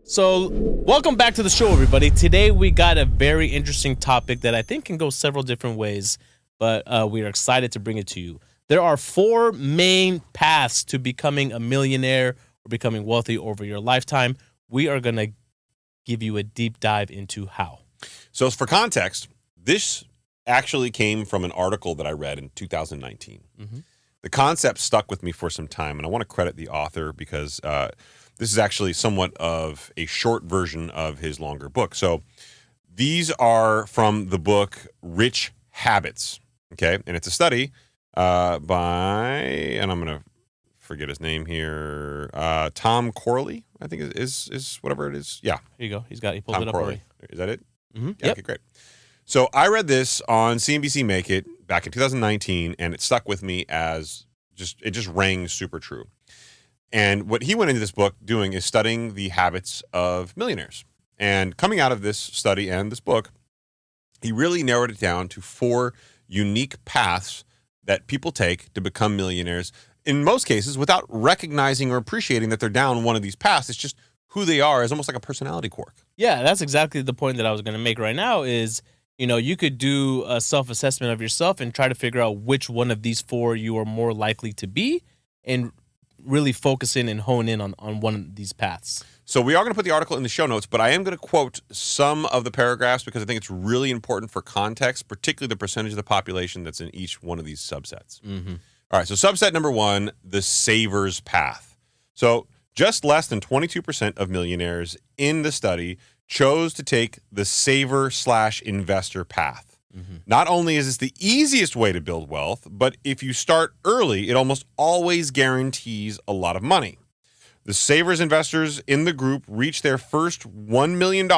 So, welcome back to the show, everybody. Today, we got a very interesting topic that I think can go several different ways, but we are excited to bring it to you. There are 4 main paths to becoming a millionaire or becoming wealthy over your lifetime. We are going to give you a deep dive into how. So, for context, this actually came from an article that I read in 2019. Mm-hmm. The concept stuck with me for some time, and I want to credit the author because this is actually somewhat of a short version of his longer book. So these are from the book Rich Habits, okay? And it's a study by, and I'm going to forget his name here, Tom Corley, I think is whatever it is. Yeah. Here you go. He pulled Tom it up Corley. already. Is that it? Mm-hmm. Yeah, Yep. okay, great. So I read this on CNBC Make It back in 2019, and it stuck with me as it just rang super true. And what he went into this book doing is studying the habits of millionaires. And coming out of this study and this book, he really narrowed it down to 4 unique paths that people take to become millionaires, in most cases without recognizing or appreciating that they're down one of these paths. It's just who they are, is almost like a personality quirk. Yeah, that's exactly the point that I was going to make right now is, you could do a self-assessment of yourself and try to figure out which one of these 4 you are more likely to be and really focus in and hone in on one of these paths. So we are going to put the article in the show notes, but I am going to quote some of the paragraphs because I think it's really important for context, particularly the percentage of the population that's in each one of these subsets. Mm-hmm. All right, so subset number 1, the saver's path. So just less than 22% of millionaires in the study chose to take the saver/investor path. Mm-hmm. Not only is this the easiest way to build wealth, but if you start early, it almost always guarantees a lot of money. The savers investors in the group reach their first $1 million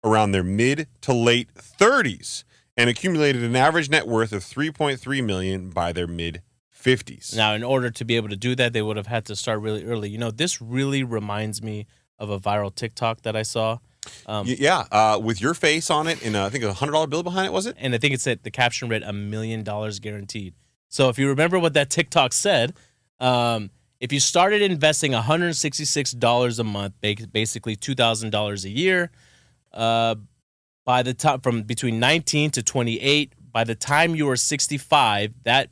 around their mid to late 30s and accumulated an average net worth of $3.3 million by their mid 50s. Now, in order to be able to do that, they would have had to start really early. This really reminds me of a viral TikTok that I saw. With your face on it and I think a $100 bill behind it, was it? And I think it said, the caption read, $1 million guaranteed. So if you remember what that TikTok said, if you started investing $166 a month, basically $2,000 a year, by the time from between 19 to 28, by the time you are 65, that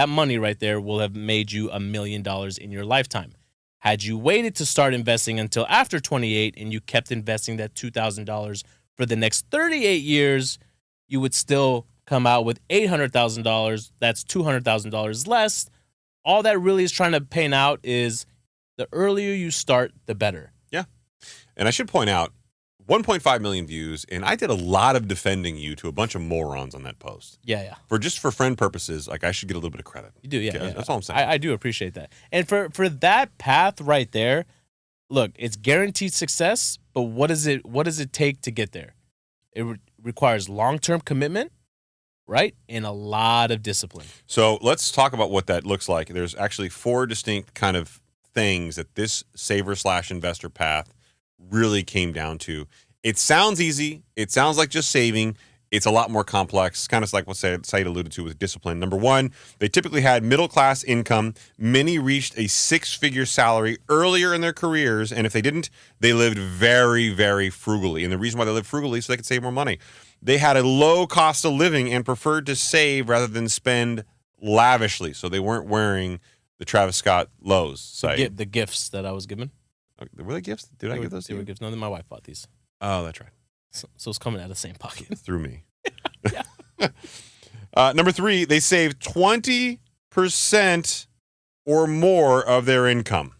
money right there will have made you $1 million in your lifetime. Had you waited to start investing until after 28 and you kept investing that $2,000 for the next 38 years, you would still come out with $800,000. That's $200,000 less. All that really is trying to paint out is the earlier you start, the better. Yeah. And I should point out, 1.5 million views, and I did a lot of defending you to a bunch of morons on that post. Yeah. For friend purposes, I should get a little bit of credit. You do, yeah. That's all I'm saying. I do appreciate that. And for that path right there, look, it's guaranteed success, but what does it take to get there? It requires long-term commitment, right? And a lot of discipline. So let's talk about what that looks like. There's actually 4 distinct kind of things that this saver/investor path really came down to. It sounds easy. It sounds like just saving. It's a lot more complex, kind of like what Saied alluded to with discipline. Number 1, they typically had middle-class income. Many reached a 6-figure salary earlier in their careers, and if they didn't, they lived very, very frugally. And the reason why they lived frugally is so they could save more money. They had a low cost of living and preferred to save rather than spend lavishly, so they weren't wearing the Travis Scott lows. The gifts that I was given. Were they gifts? Did I give those to They you? were gifts. No, my wife bought these. Oh, that's right. So it's coming out of the same pocket. Through me. Number 3, they save 20% or more of their income.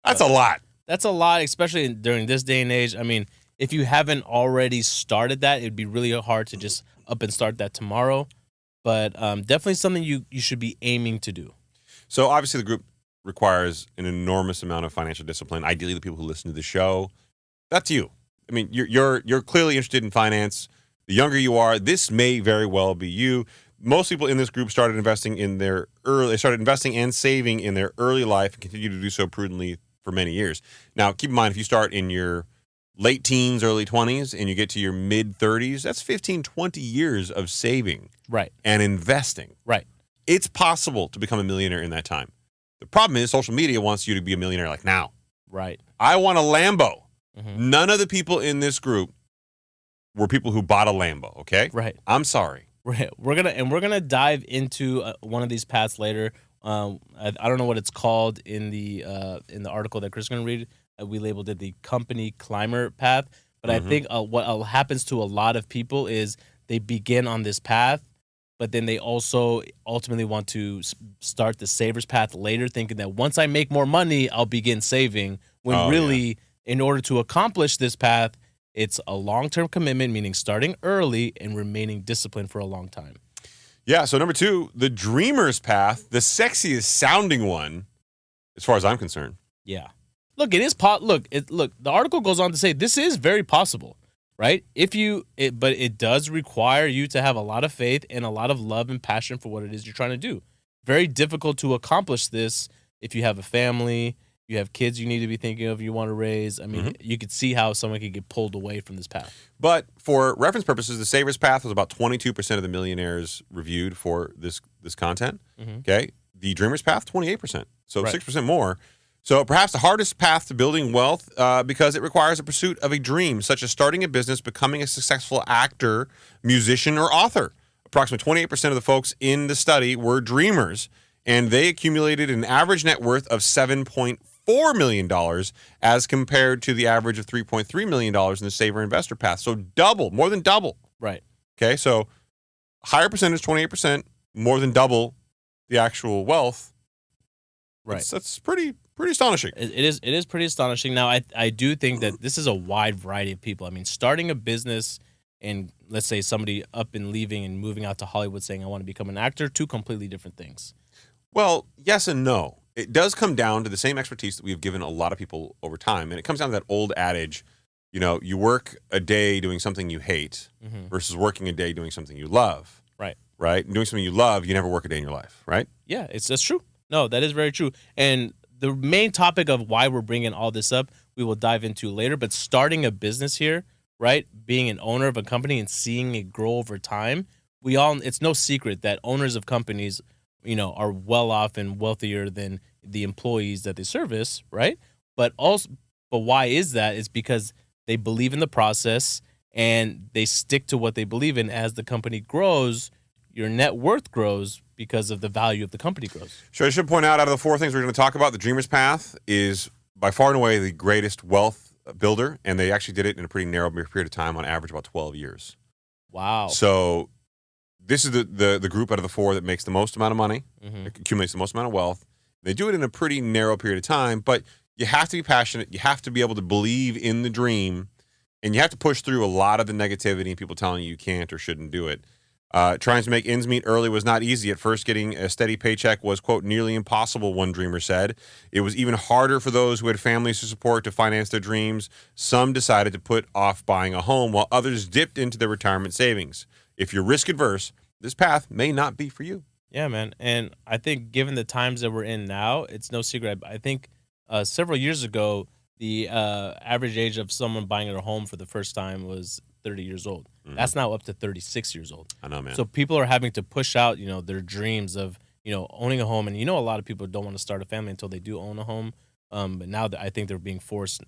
That's a lot. That's a lot, especially during this day and age. I mean, if you haven't already started that, it'd be really hard to just up and start that tomorrow. But definitely something you should be aiming to do. So obviously the group requires an enormous amount of financial discipline. Ideally, the people who listen to the show, that's you. I mean, you're clearly interested in finance. The younger you are, this may very well be you. Most people in this group started investing and saving in their early life and continue to do so prudently for many years. Now, keep in mind, if you start in your late teens, early 20s, and you get to your mid 30s, that's 15, 20 years of saving and investing. Right. It's possible to become a millionaire in that time. The problem is social media wants you to be a millionaire like now. Right. I want a Lambo. None of the people in this group were people who bought a Lambo, okay? Right. I'm sorry. Right. We're gonna dive into one of these paths later. I don't know what it's called in the article that Chris is gonna read. We labeled it the company climber path. But I think what happens to a lot of people is they begin on this path, but then they also ultimately want to start the savers path later, thinking that once I make more money, I'll begin saving. When really, in order to accomplish this path, it's a long-term commitment, meaning starting early and remaining disciplined for a long time. Yeah, so number 2, the dreamer's path, the sexiest sounding one, as far as I'm concerned. Yeah. Look, it is look, the article goes on to say this is very possible, right? But it does require you to have a lot of faith and a lot of love and passion for what it is you're trying to do. Very difficult to accomplish this if you have a family, you have kids you need to be thinking of, you want to raise. I mean, you could see how someone could get pulled away from this path. But for reference purposes, the savers path was about 22% of the millionaires reviewed for this content. Okay, the dreamers path 28%, so 6% more. So perhaps the hardest path to building wealth because it requires a pursuit of a dream, such as starting a business, becoming a successful actor, musician, or author. Approximately 28% of the folks in the study were dreamers, and they accumulated an average net worth of $7.4 million as compared to the average of $3.3 million in the saver investor path. So double, more than double. Right. Okay, so higher percentage, 28%, more than double the actual wealth. Right. That's pretty astonishing. It is pretty astonishing. Now, I do think that this is a wide variety of people. I mean, starting a business and let's say somebody up and leaving and moving out to Hollywood saying, I want to become an actor, 2 completely different things. Well, yes and no. It does come down to the same expertise that we've given a lot of people over time. And it comes down to that old adage, you work a day doing something you hate versus working a day doing something you love. Right. Right? And doing something you love, you never work a day in your life, right? Yeah, that's true. No, that is very true. And the main topic of why we're bringing all this up, we will dive into later. But starting a business here, right, being an owner of a company and seeing it grow over time, it's no secret that owners of companies, are well off and wealthier than the employees that they service, right? But why is that? It's because they believe in the process and they stick to what they believe in. As the company grows, your net worth grows because of the value of the company grows. Sure, I should point out, out of the 4 things we're going to talk about, the dreamer's path is by far and away the greatest wealth builder, and they actually did it in a pretty narrow period of time, on average about 12 years. Wow. So this is the group out of the 4 that makes the most amount of money, accumulates the most amount of wealth. They do it in a pretty narrow period of time, but you have to be passionate. You have to be able to believe in the dream, and you have to push through a lot of the negativity and people telling you can't or shouldn't do it. Trying to make ends meet early was not easy. At first, getting a steady paycheck was, quote, nearly impossible, one dreamer said. It was even harder for those who had families to support to finance their dreams. Some decided to put off buying a home, while others dipped into their retirement savings. If you're risk adverse, this path may not be for you. Yeah, man. And I think given the times that we're in now, it's no secret. I think several years ago, the average age of someone buying a home for the first time was 30 years old. That's now up to 36 years old. I know, man. So people are having to push out, their dreams of, owning a home. And, a lot of people don't want to start a family until they do own a home. But now I think they're being forced,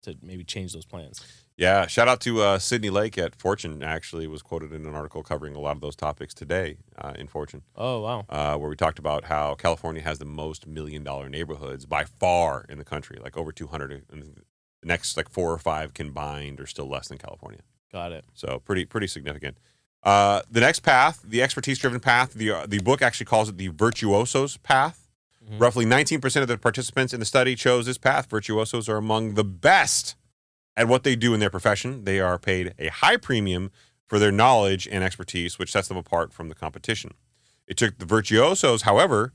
to maybe change those plans. Yeah, shout out to Sydney Lake at Fortune. Actually was quoted in an article covering a lot of those topics today in Fortune. Oh, wow. Where we talked about how California has the most $1 million neighborhoods by far in the country, like over 200. And the next 4 or 5 combined are still less than California. Got it. So pretty significant. The next path, the expertise-driven path, the book actually calls it the virtuoso's path. Roughly 19% of the participants in the study chose this path. Virtuosos are among the best at what they do in their profession. They are paid a high premium for their knowledge and expertise, which sets them apart from the competition. It took the virtuosos, however,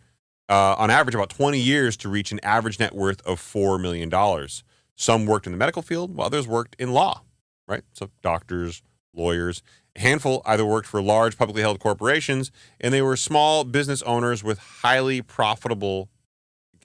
on average about 20 years to reach an average net worth of $4 million. Some worked in the medical field, while others worked in law, right? So doctors, lawyers. A handful either worked for large publicly held corporations, and they were small business owners with highly profitable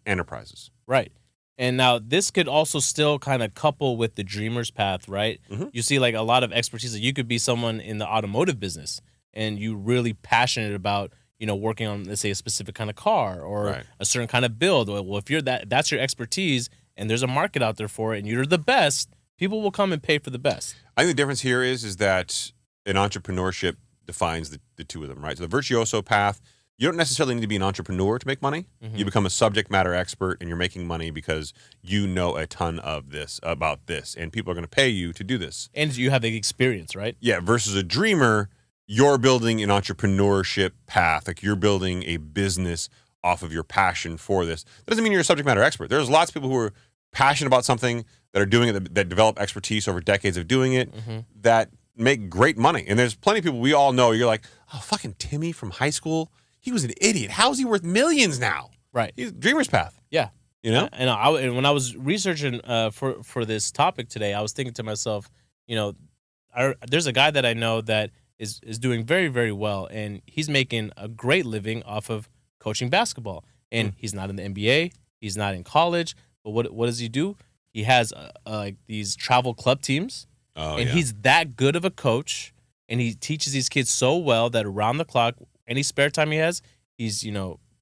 enterprises. Right. And now this could also still kind of couple with the dreamer's path, right? You see a lot of expertise. That you could be someone in the automotive business and you really passionate about, working on, let's say, a specific kind of car or a certain kind of build. Well, if you're that's your expertise and there's a market out there for it and you're the best, People will come and pay for the best. I think the difference here is that in entrepreneurship defines the two of them, right? So the virtuoso path, you don't necessarily need to be an entrepreneur to make money. Mm-hmm. You become a subject matter expert and you're making money because you know a ton of this, about this, and people are going to pay you to do this. And you have the experience, right? Yeah, versus a dreamer, you're building an entrepreneurship path. Like you're building a business off of your passion for this. That doesn't mean you're a subject matter expert. There's lots of people who are passionate about something, that are doing it, that develop expertise over decades of doing it, that make great money. And there's plenty of people we all know. You're like, oh, fucking Timmy from high school, he was an idiot. How is he worth millions now? Right. He's dreamer's path. Yeah. You know? And when I was researching for this topic today, I was thinking to myself, there's a guy that I know that is doing very, very well, and he's making a great living off of coaching basketball. And he's not in the NBA, he's not in college, but what does he do? He has like these travel club teams, and he's that good of a coach, and he teaches these kids so well that around the clock, any spare time he has, he's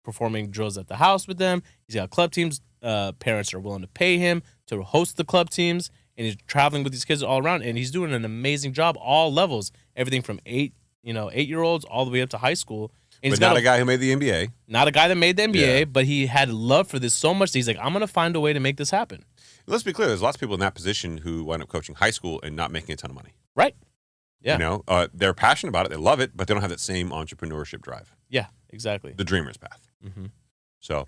performing drills at the house with them. He's got club teams. Parents are willing to pay him to host the club teams, and he's traveling with these kids all around, and he's doing an amazing job, all levels, everything from 8-year-olds all the way up to high school. And But not a guy who made the NBA. Not a guy that made the NBA, but he had love for this so much that he's like, I'm going to find a way to make this happen. Let's be clear. There's lots of people in that position who wind up coaching high school and not making a ton of money. Right. Yeah. They're passionate about it. They love it, but they don't have that same entrepreneurship drive. Yeah, exactly. The dreamer's path. Mm-hmm. So,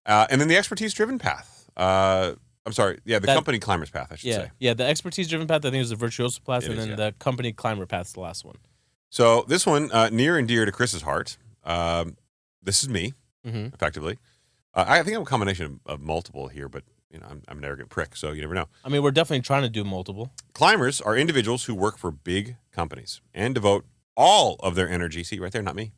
and then the expertise-driven path. I'm sorry. Yeah, the company climber's path, I should say. Yeah, the expertise-driven path, I think, is the virtuoso path, and then the company climber path is the last one. So this one, near and dear to Chris's heart. This is me, effectively. I think I'm a combination of multiple here, but I'm an arrogant prick, so you never know. I mean, we're definitely trying to do multiple. Climbers are individuals who work for big companies and devote all of their energy, see right there, not me,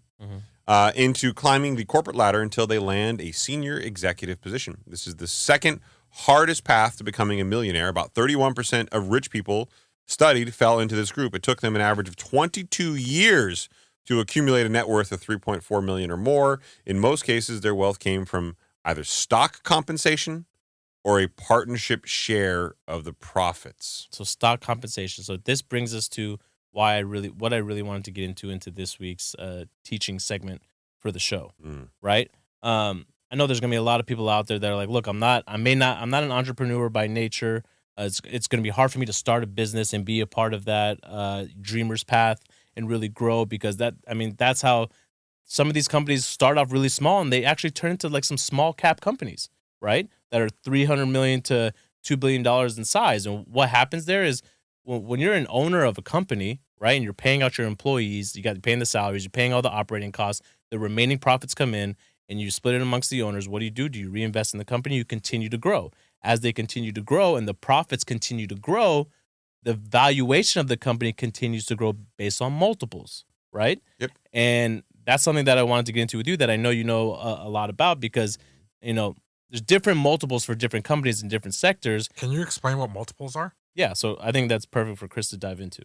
into climbing the corporate ladder until they land a senior executive position. This is the second hardest path to becoming a millionaire. About 31% of rich people studied fell into this group. It took them an average of 22 years to accumulate a net worth of $3.4 million or more. In most cases, their wealth came from either stock compensation or a partnership share of the profits. So stock compensation. So this brings us to what I really wanted to get into this week's teaching segment for the show, right? I know there's gonna be a lot of people out there that are like, look, I'm not an entrepreneur by nature. It's going to be hard for me to start a business and be a part of that dreamer's path and really grow, because that's how some of these companies start off really small and they actually turn into like some small cap companies, right? That are $300 million to $2 billion in size. And what happens there is when you're an owner of a company, right, and you're paying out your employees, you're paying the salaries, you're paying all the operating costs, the remaining profits come in, and you split it amongst the owners. What do? Do you reinvest in the company? You continue to grow. As they continue to grow and the profits continue to grow, the valuation of the company continues to grow based on multiples, right? Yep. And that's something that I wanted to get into with you that I know you know a lot about, because, there's different multiples for different companies in different sectors. Can you explain what multiples are? Yeah, so I think that's perfect for Chris to dive into.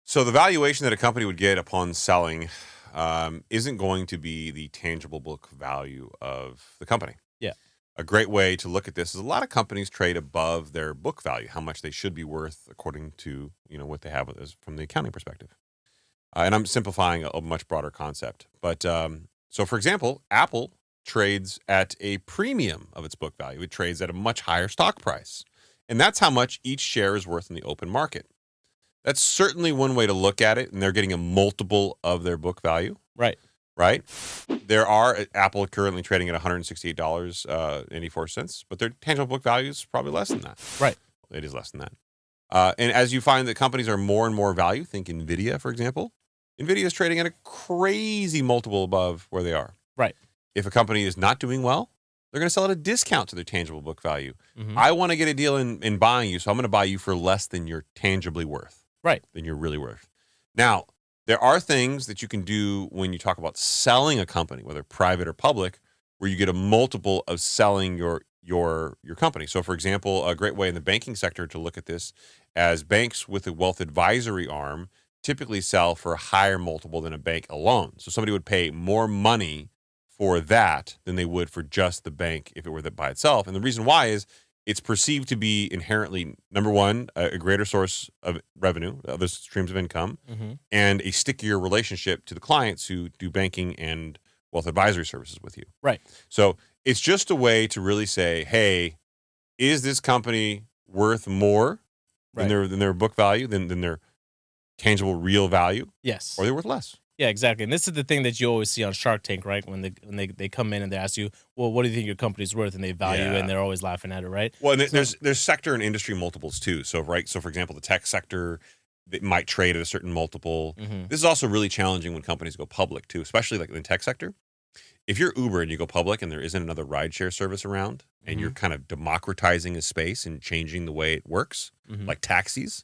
So the valuation that a company would get upon selling isn't going to be the tangible book value of the company. Yeah. A great way to look at this is a lot of companies trade above their book value, how much they should be worth according to what they have from the accounting perspective. And I'm simplifying a much broader concept. But so, for example, Apple trades at a premium of its book value. It trades at a much higher stock price. And that's how much each share is worth in the open market. That's certainly one way to look at it, and they're getting a multiple of their book value. Right. Right? Apple currently trading at $168.84, but their tangible book value is probably less than that. Right. It is less than that. And as you find that companies are more and more value, think NVIDIA, for example. NVIDIA is trading at a crazy multiple above where they are. Right. If a company is not doing well, they're going to sell at a discount to their tangible book value. Mm-hmm. I want to get a deal in buying you, so I'm going to buy you for less than you're tangibly worth. Right. Than you're really worth. Now, there are things that you can do when you talk about selling a company, whether private or public, where you get a multiple of selling your company. So, for example, a great way in the banking sector to look at this, as banks with a wealth advisory arm typically sell for a higher multiple than a bank alone. So somebody would pay more money for that than they would for just the bank if it were by itself. And the reason why is it's perceived to be inherently, number one, a greater source of revenue, other streams of income, and a stickier relationship to the clients who do banking and wealth advisory services with you. Right. So it's just a way to really say, hey, is this company worth more than their book value, than their tangible real value? Yes. Or are they worth less? Yeah, exactly. And this is the thing that you always see on Shark Tank, right? When they come in and they ask you, well, what do you think your company's worth? And they value it, and they're always laughing at it, right? Well, and there's sector and industry multiples too. So for example, the tech sector, it might trade at a certain multiple. This is also really challenging when companies go public too, especially like in the tech sector. If you're Uber and you go public and there isn't another rideshare service around, and you're kind of democratizing a space and changing the way it works, like taxis,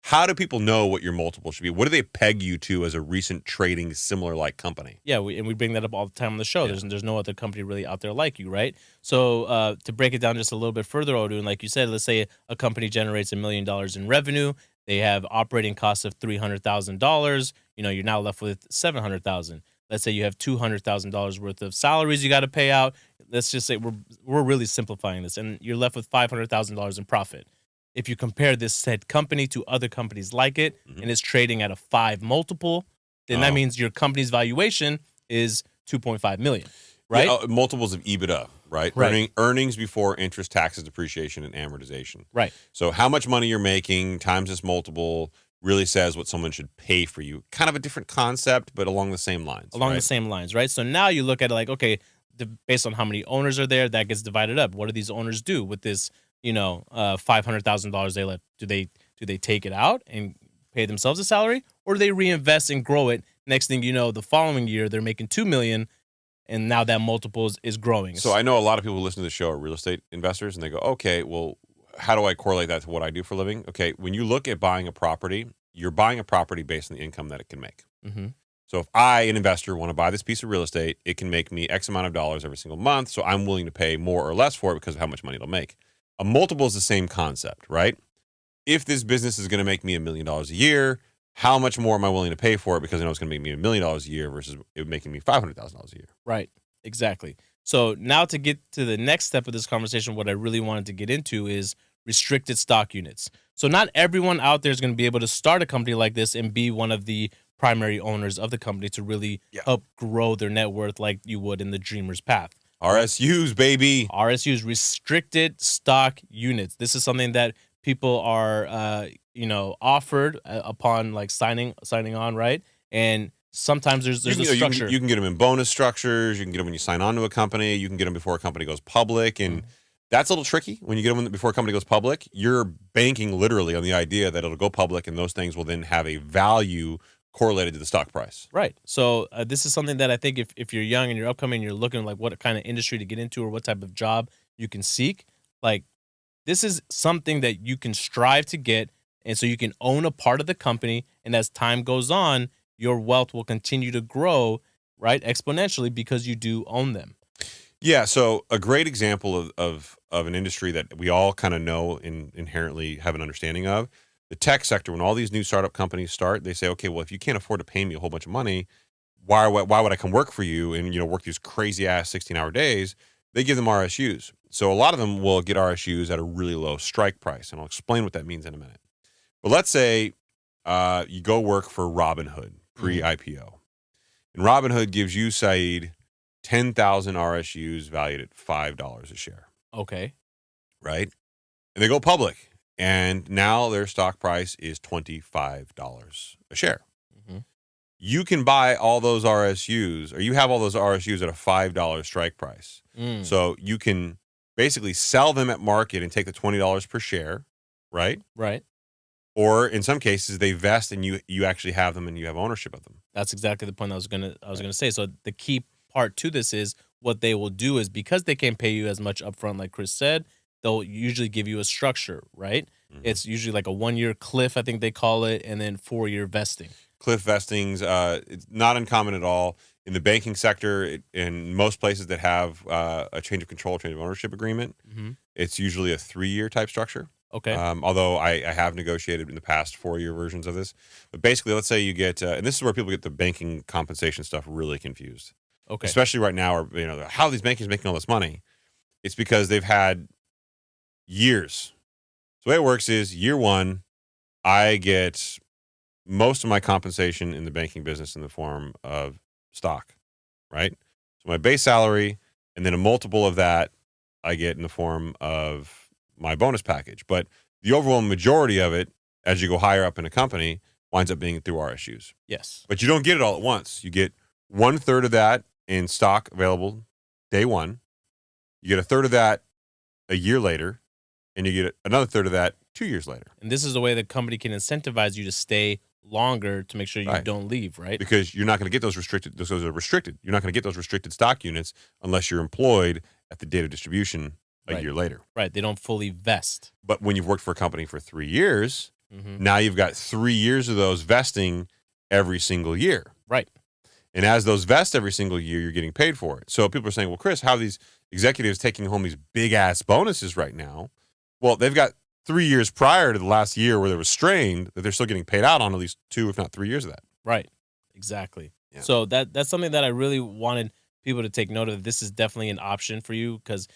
how do people know what your multiple should be? What do they peg you to as a recent trading similar like company? Yeah, we bring that up all the time on the show. There's no other company really out there like you, right? So to break it down just a little bit further, Odun, like you said, let's say a company generates $1 million in revenue. They have operating costs of $300,000. You're now left with $700,000. Let's say you have $200,000 worth of salaries you got to pay out. Let's just say we're really simplifying this, and you're left with $500,000 in profit. If you compare this said company to other companies like it, and it's trading at a 5 multiple, then that means your company's valuation is $2.5 million, right? Yeah, multiples of EBITDA, right? Earnings before interest, taxes, depreciation, and amortization. Right. So how much money you're making times this multiple really says what someone should pay for you. Kind of a different concept, but along the same lines. The same lines, right? So now you look at it like, okay, based on how many owners are there, that gets divided up. What do these owners do with this? $500,000 they left? Do they take it out and pay themselves a salary, or do they reinvest and grow it? Next thing you know, the following year they're making $2 million, and now that multiple is growing. So I know a lot of people who listen to the show are real estate investors, and they go, okay, well, how do I correlate that to what I do for a living? Okay, when you look at buying a property, you're buying a property based on the income that it can make. So if I, an investor, want to buy this piece of real estate, it can make me X amount of dollars every single month, so I'm willing to pay more or less for it because of how much money it'll make. A multiple is the same concept, right? If this business is going to make me $1 million a year, how much more am I willing to pay for it because I know it's going to make me $1 million a year versus it making me $500,000 a year? Right, exactly. So now to get to the next step of this conversation, what I really wanted to get into is restricted stock units. So not everyone out there is going to be able to start a company like this and be one of the primary owners of the company to really help grow their net worth like you would in the dreamer's path. RSUs, baby. RSUs, restricted stock units. This is something that people are, offered upon like signing on, right? And sometimes there's a structure. You can get them in bonus structures. You can get them when you sign on to a company. You can get them before a company goes public. And that's a little tricky. When you get them before a company goes public, you're banking literally on the idea that it'll go public and those things will then have a value correlated to the stock price. Right. So this is something that I think if you're young and you're upcoming, you're looking like what kind of industry to get into or what type of job you can seek, like this is something that you can strive to get. And so you can own a part of the company. And as time goes on, your wealth will continue to grow, right, exponentially because you do own them. Yeah. So a great example of an industry that we all kind of know and inherently have an understanding of, the tech sector. When all these new startup companies start, they say, okay, well, if you can't afford to pay me a whole bunch of money, why would I come work for you and work these crazy ass 16-hour days? They give them RSUs. So a lot of them will get RSUs at a really low strike price, and I'll explain what that means in a minute. But let's say you go work for Robinhood pre-IPO, and Robinhood gives you, Saied, 10,000 RSUs valued at $5 a share. Okay. Right? And they go public. And now their stock price is $25 a share. You can buy all those RSUs, or you have all those RSUs at a $5 strike price. So you can basically sell them at market and take the $20 per share, right? Right. Or in some cases, they vest and you actually have them and you have ownership of them. That's exactly the point I was gonna say. So the key part to this is what they will do is because they can't pay you as much upfront, like Chris said, they'll usually give you a structure, right? It's usually like a 1-year cliff, I think they call it, and then 4-year vesting. Cliff vestings, it's not uncommon at all. In the banking sector, in most places that have a change of control, change of ownership agreement, it's usually a 3-year type structure. Okay. Although I have negotiated in the past 4-year versions of this. But basically, let's say you get, and this is where people get the banking compensation stuff really confused. Okay. Especially right now, how are these bankers making all this money? It's because they've had years. So the way it works is year one, I get most of my compensation in the banking business in the form of stock, right? So my base salary, and then a multiple of that I get in the form of my bonus package. But the overwhelming majority of it, as you go higher up in a company, winds up being through RSUs. Yes. But you don't get it all at once. You get 1/3 of that in stock available day one. You get 1/3 of that a year later, and you get another 1/3 of that 2 years later. And this is the way the company can incentivize you to stay longer to make sure you Right. don't leave, right? Because you're not going to get those restricted. Those are restricted. You're not going to get those restricted stock units unless you're employed at the date of distribution a Right. year later. Right. They don't fully vest. But when you've worked for a company for 3 years, Mm-hmm. now you've got 3 years of those vesting every single year. Right. And as those vest every single year, you're getting paid for it. So people are saying, well, Chris, how are these executives taking home these big ass bonuses right now? Well, they've got 3 years prior to the last year where they were strained that they're still getting paid out on at least 2, if not 3 years of that. Right. Exactly. Yeah. So that's something that I really wanted people to take note of. This is definitely an option for you because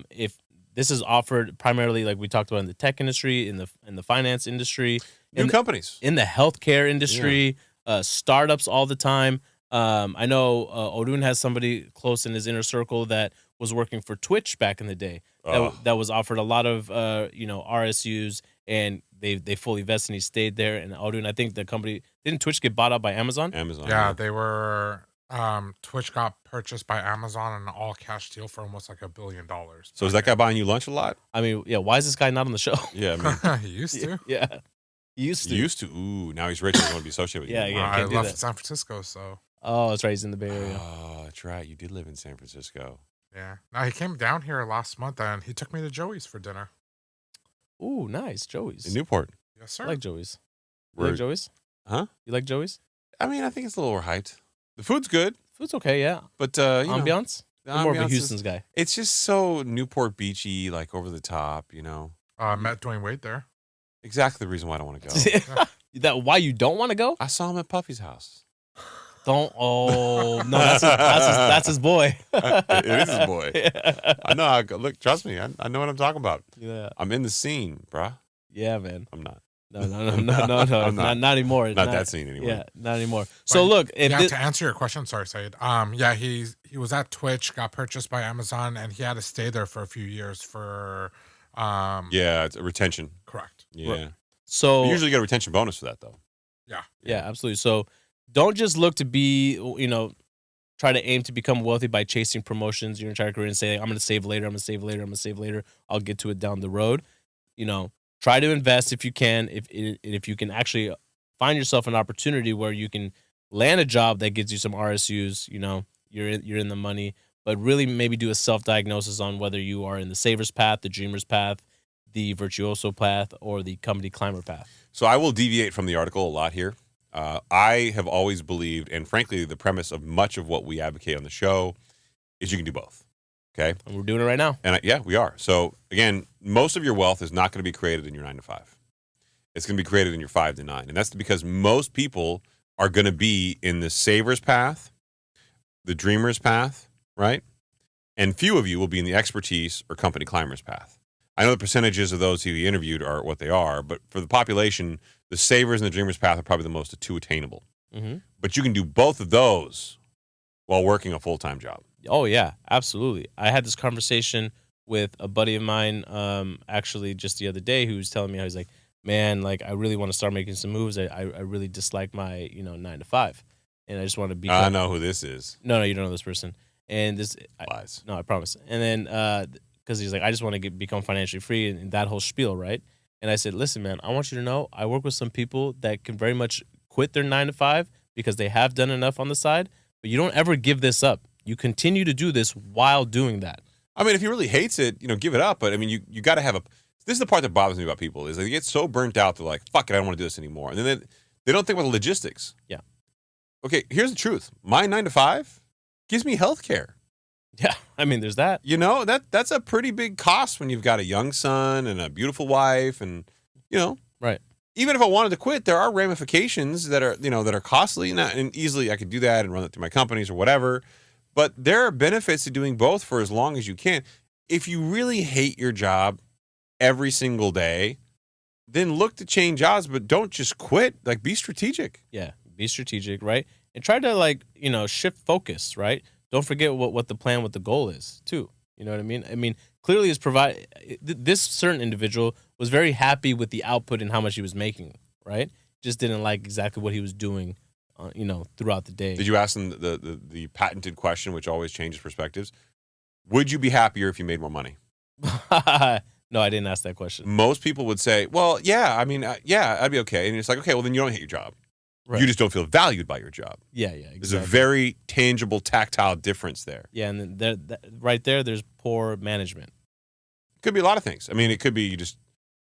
if this is offered primarily, like we talked about, in the tech industry, in the finance industry, New companies. in the healthcare industry, startups all the time. I know Odun has somebody close in his inner circle that was working for Twitch back in the day. That was offered a lot of RSUs, and they fully vested, and he stayed there. And Odun, I think the company, didn't Twitch get bought out by Amazon? Amazon. Yeah, they were. Twitch got purchased by Amazon in an all-cash deal for almost like $1 billion. So is that guy buying you lunch a lot? I mean, yeah. Why is this guy not on the show? Yeah, I mean, He used to. Yeah, he used to. used to. Ooh, now he's rich and doesn't want to be associated with you. Yeah, anymore. yeah. I can't do left that. San Francisco, so Oh, that's right. He's in the Bay Area. Oh, that's right. You did live in San Francisco. yeah. Now he came down here last month and he took me to Joey's for dinner. Ooh, nice. Joey's. In Newport. Yes, I sir. like Joey's. You Where- like Joey's? Huh? You like Joey's? I mean, I think it's a little overhyped. The food's good, Food's okay, yeah. but you know, Ambiance? the I'm more of a ambiance is- Houston's guy. It's just so Newport beachy, like over the top, you know. Met Dwayne Wade there. Exactly the reason why I don't want to go. That why you don't want to go? I saw him at Puffy's house. Don't. Oh no, that's his boy. It is his boy. Yeah. I know. Look, trust me. I know what I'm talking about. Yeah. I'm in the scene, bruh. Yeah, man. I'm not. No. I'm Not anymore. Not that scene anymore. Yeah, not anymore. So But, look, if Yeah, thi- to answer your question, sorry, Saied. Yeah, he was at Twitch, got purchased by Amazon, and he had to stay there for a few years for Yeah, it's a retention. correct. Yeah. so You usually get a retention bonus for that, though. yeah, absolutely. So don't just look to be, try to aim to become wealthy by chasing promotions your entire career and say, I'm going to save later, I'm going to save later, I'm going to save later. I'll get to it down the road. Try to invest if you can. If you can actually find yourself an opportunity where you can land a job that gets you some RSUs, you're in the money. But really maybe do a self-diagnosis on whether you are in the saver's path, the dreamer's path, the virtuoso path, or the company climber path. So I will deviate from the article a lot here. I have always believed, and frankly, the premise of much of what we advocate on the show is you can do both. Okay. And we're doing it right now. And yeah, we are. So again, most of your wealth is not going to be created in your 9 to 5. It's going to be created in your 5 to 9. And that's because most people are going to be in the saver's path, the dreamer's path, right? And few of you will be in the expertise or company climber's path. I know the percentages of those who you interviewed are what they are, but for the population, the savers and the dreamer's path are probably the most two attainable. Mm-hmm. But you can do both of those while working a full-time job. Oh yeah, absolutely. I had this conversation with a buddy of mine, actually just the other day, who was telling me, how he's like, man, like I really want to start making some moves. I really dislike my 9 to 5, and I just want to be. I know who this is. No, you don't know this person. And this Lies. no, I promise. And then because he's like, I just want to become financially free, and that whole spiel, right? And I said, listen, man, I want you to know, I work with some people that can very much quit their 9 to 5 because they have done enough on the side, but you don't ever give this up. You continue to do this while doing that. I mean, if he really hates it, give it up. But I mean, you got to have this is the part that bothers me about people is they get so burnt out. They're like, fuck it, I don't want to do this anymore. And then they don't think about the logistics. Yeah. Okay, here's the truth. My 9 to 5 gives me health care. Yeah, I mean, there's that. That's a pretty big cost when you've got a young son and a beautiful wife and, Right. Even if I wanted to quit, there are ramifications that are costly. And easily I could do that and run it through my companies or whatever. But there are benefits to doing both for as long as you can. If you really hate your job, every single day, then look to change jobs, but don't just quit. Like, be strategic. Yeah, be strategic, right? And try to, like, shift focus, right? Don't forget what the plan, what the goal is, too. You know what I mean? I mean, clearly this certain individual was very happy with the output and how much he was making, right? Just didn't like exactly what he was doing, throughout the day. Did you ask them the patented question, which always changes perspectives? Would you be happier if you made more money? No, I didn't ask that question. Most people would say, well, yeah, I mean, yeah, I'd be okay. And it's like, okay, well, then you don't hate your job. Right. You just don't feel valued by your job. Yeah, exactly. There's a very tangible, tactile difference there. Yeah, and then right there, there's poor management. It could be a lot of things. I mean, it could be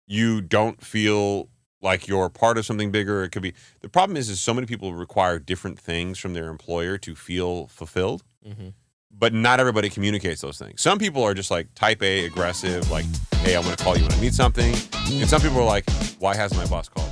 you don't feel like you're part of something bigger. It could be, the problem is so many people require different things from their employer to feel fulfilled. Mm-hmm. But not everybody communicates those things. Some people are just like type A, aggressive, like, hey, I'm going to call you when I need something. And some people are like, why hasn't my boss called?